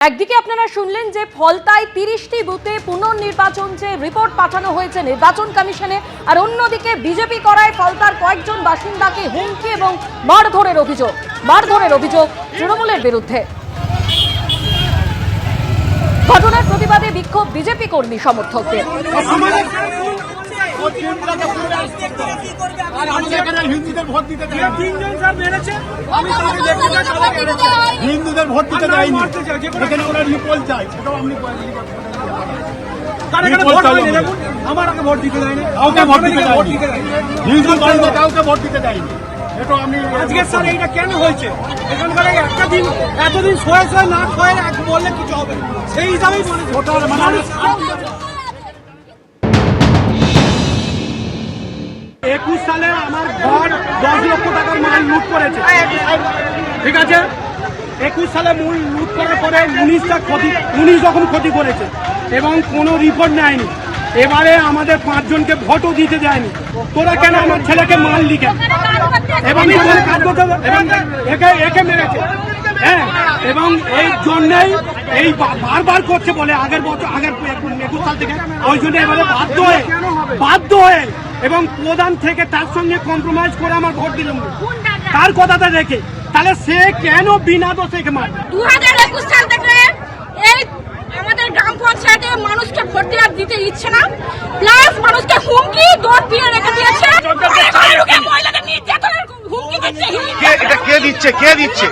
একদিকে আপনারা শুনলেন যে ফলতায় 30টি বুথে পুনর্নির্বাচন যে রিপোর্ট পাঠানো হয়েছে নির্বাচন কমিশনে, আর অন্যদিকে বিজেপি করায় ফলতার কয়েকজন বাসিন্দাকে হুমকি এবং মারধরের অভিযোগ তৃণমূলের বিরুদ্ধে। ঘটনার প্রতিবাদে বিক্ষোভ বিজেপি কর্মী সমর্থকদের। হিন্দুদের ভোট দিতে দেয়নি, এখানে ওরা রিপোল চাই, সেটাও আমি আমার আগে ভোট দিতে দেয়নি, কাউকে ভোট দিতে দেয়নি, হিন্দু বাড়িতে কাউকে ভোট দিতে দেয়নি। আজকে স্যার এইটা কেন হয়েছে? এখানকার একটা দিন এতদিন শোয়ে না শোয়ে বললে কিছু হবে, সেই হিসাবেই ভোটার মানে 21 সালে আমার ঘর 10 লক্ষ টাকার মাল লুট করেছে, ঠিক আছে? 21 সালে মূল লুট করার পরে 19 রকম ক্ষতি করেছে এবং কোনো রিপোর্ট নেয়নি। এবারে আমাদের 5 জনকে ভোটও দিতে দেয়নি। তোরা কেন আমার ছেলেকে মাল লিখে এবং একে মেরেছে, হ্যাঁ, এবং এই জন্যই এই বারবার করছে বলে আগের 21 সাল থেকে, ওই জন্য এবারে বাধ্য হয়ে এবং প্রধান থেকে তার সঙ্গে কম্প্রোমাইজ করে আমার ভোট দিলাম তার কথাটা রেখে। তাহলে সে কেন বিনা দোষে মার? 2021 সাল থেকে এই আমাদের গ্রাম পঞ্চায়েতে মানুষকে ভোট দেওয়ার দিতে ইচ্ছে না, প্লাস মানুষকে হুমকি দৌড় দিয়ে রেখে দিয়েছে। মহিলাদের নির্যাতনের হুমকি দিচ্ছে। এটা কে দিচ্ছে? কে দিচ্ছে?